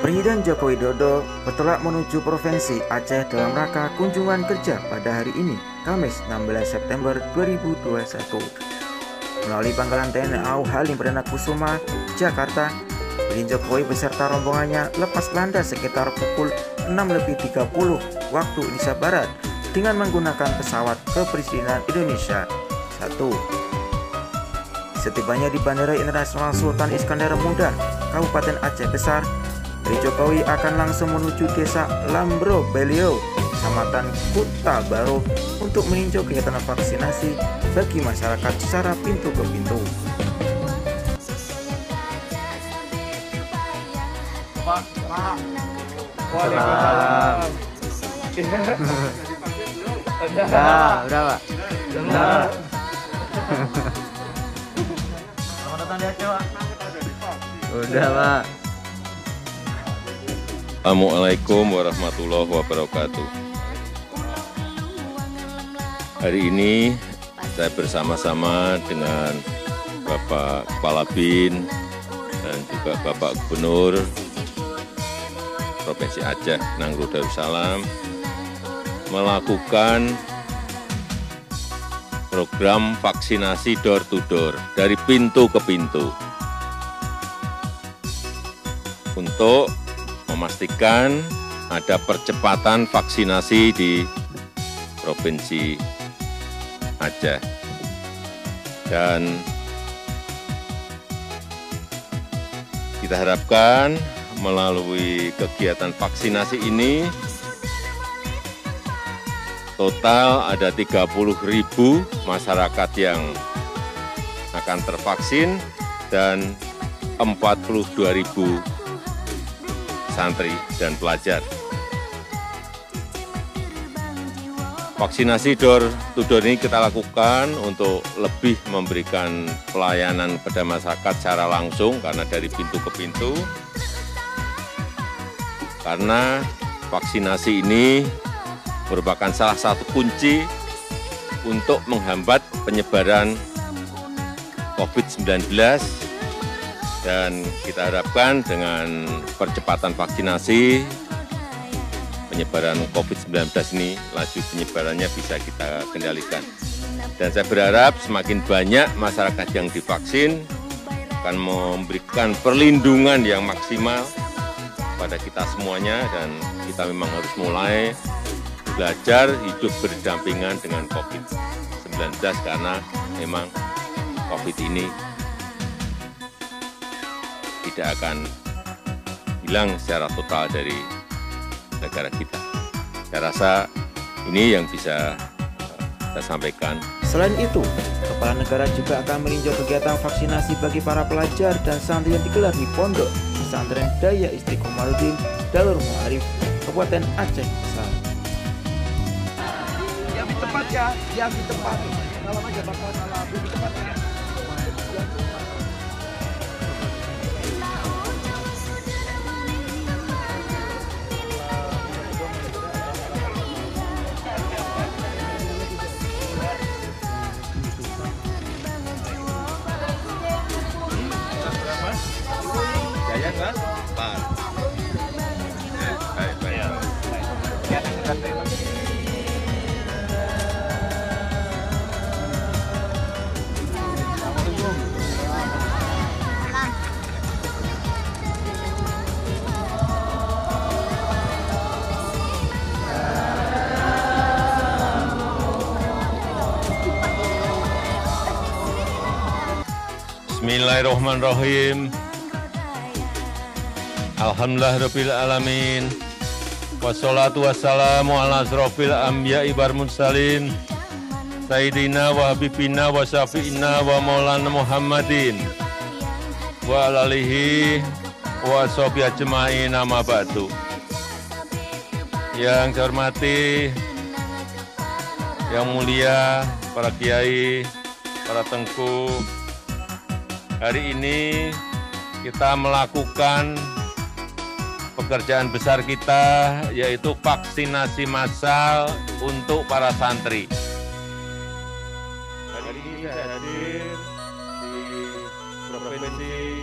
Presiden Joko Widodo bertolak menuju Provinsi Aceh dalam rangka kunjungan kerja pada hari ini, Kamis 16 September 2021. Melalui pangkalan TNI AU Halim Perdana Kusuma, Jakarta, Presiden Jokowi beserta rombongannya lepas landas sekitar pukul 6.30 waktu Indonesia Barat dengan menggunakan pesawat Kepresidenan Indonesia 1. Setibanya di Bandara Internasional Sultan Iskandar Muda, Kabupaten Aceh Besar, Presiden Jokowi akan langsung menuju Desa Lambro Beliau, Kecamatan Kuta Baru untuk meninjau kegiatan vaksinasi bagi masyarakat secara pintu ke pintu. Pak. Waalaikumsalam. Udah, Pak. Udah. Selamat datang di Aceh, Pak. Udah, Pak. Assalamualaikum warahmatullahi wabarakatuh. Hari ini saya bersama-sama dengan Bapak Kepala BIN dan juga Bapak Gubernur Provinsi Aceh Nangro Darussalam melakukan program vaksinasi door to door dari pintu ke pintu untuk memastikan ada percepatan vaksinasi di Provinsi Aceh. Dan kita harapkan melalui kegiatan vaksinasi ini total ada 30.000 masyarakat yang akan tervaksin dan 42.000 santri dan pelajar. Vaksinasi door to door ini kita lakukan untuk lebih memberikan pelayanan kepada masyarakat secara langsung karena dari pintu ke pintu. Karena vaksinasi ini merupakan salah satu kunci untuk menghambat penyebaran COVID-19. Dan kita harapkan dengan percepatan vaksinasi, penyebaran COVID-19 ini, laju penyebarannya bisa kita kendalikan. Dan saya berharap semakin banyak masyarakat yang divaksin akan memberikan perlindungan yang maksimal pada kita semuanya, dan kita memang harus mulai belajar hidup berdampingan dengan COVID-19 karena memang COVID ini tidak akan hilang secara total dari negara kita. Saya rasa ini yang bisa saya sampaikan. Selain itu, Kepala Negara juga akan meninjau kegiatan vaksinasi bagi para pelajar dan santri yang digelar di Pondok Pesantren Daya Istiqomahuddin Darul Ma'arif, Kabupaten Aceh Besar. Yang di tempat ya, yang di tempat. Salam aja bakal salam di tempat ya. Jaya kan? Pak. Bismillahirrahmanirrahim. Alhamdulillahirabbil alamin. Wassalatu wassalamu ala asrofil anbiya'i wal mursalin. Sayyidina wa habibina wa syafi'ina wa maulana Muhammadin wa ala alihi wa sahbihi ajma'in, amma ba'du. Yang saya hormati, yang mulia para kiai, para tengku, hari ini kita melakukan pekerjaan besar kita, yaitu vaksinasi massal untuk para santri. Hari ini saya hadir di Provinsi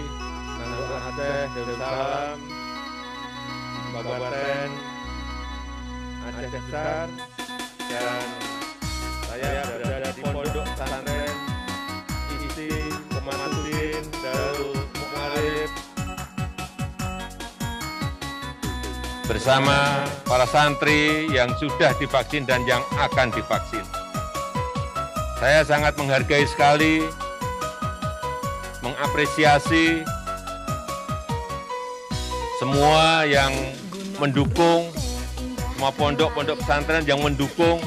Aceh Darussalam Kabupaten Aceh Besar, dan saya berada di Pondok Pesantren Isi Komatudin Darul Mu'arif bersama para santri yang sudah divaksin dan yang akan divaksin. Saya sangat menghargai sekali, mengapresiasi semua yang mendukung, semua pondok-pondok pesantren yang mendukung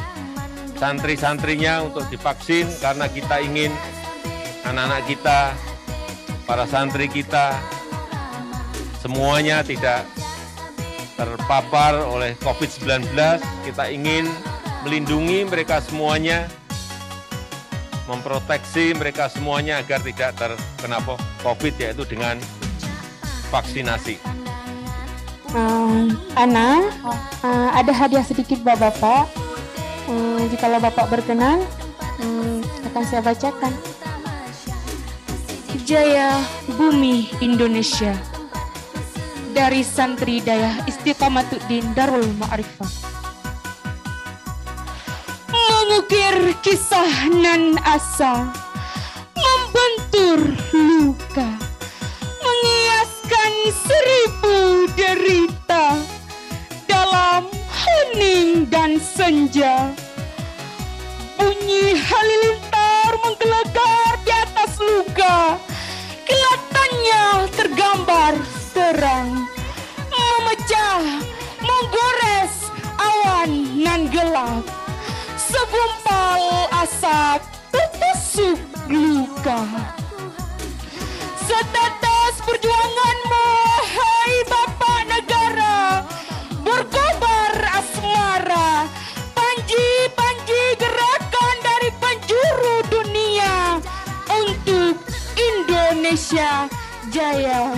santri-santrinya untuk divaksin, karena kita ingin anak-anak kita, para santri kita, semuanya tidak terpapar oleh COVID-19. Kita ingin melindungi mereka semuanya, memproteksi mereka semuanya agar tidak terkena COVID, yaitu dengan vaksinasi. Ana, ada hadiah sedikit buat Bapak. Jikalau Bapak berkenan, akan saya bacakan. Jaya Bumi Indonesia dari Santri Daya Istiqamatuddin Darul Ma'arifah. Mengukir kisah nan asa, membentur luka, mengiaskan 1000 derita dalam hening dan senja. Bunyi halilintar menggelegar di atas luka, kelihatannya tergambar terang, memecah, menggores awan nan gelap. Segumpal asap tertusuk luka. Setetes perjuanganmu, hai Bapak Negara, berkobar asmara. Panji-panji gerakan dari penjuru dunia untuk Indonesia jaya.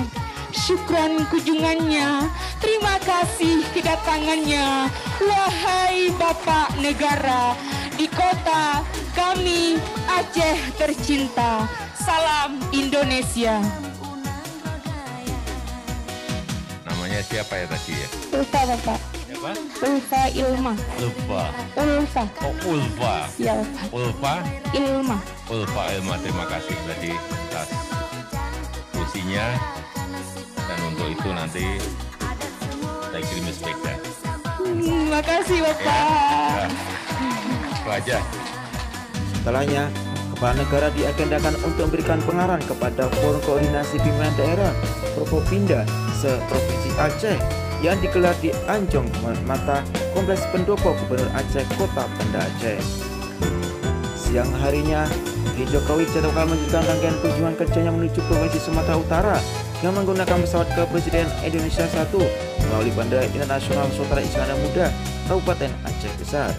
Syukran kunjungannya, terima kasih kedatangannya, wahai Bapak Negara, di kota kami Aceh tercinta. Salam Indonesia. Namanya siapa ya tadi ya? Ulfa Bapak. Siapa? Ulfa Ilma. Ulfa. Ulfa. Oh, Ulfa. Ya, Ulfa. Ilma. Ulfa Ilma, terima kasih tadi atas puisinya. Dan untuk itu nanti saya kirim sepeda. Terima kasih Bapak. Ya, itu aja. Setelahnya, Kepala Negara diagendakan untuk memberikan pengarahan kepada Forum Koordinasi Pimpinan Daerah Forkopimda se-Provinsi Aceh yang digelar di Anjong Mata Kompleks Pendopo Gubernur Aceh Kota Banda Aceh. Siang harinya, Presiden Jokowi dijadwalkan melanjutkan rangkaian kunjungan kerjanya menuju Provinsi Sumatera Utara dengan menggunakan pesawat kepresidenan Indonesia 1 melalui Bandara Internasional Sultan Iskandar Muda, Kabupaten Aceh Besar.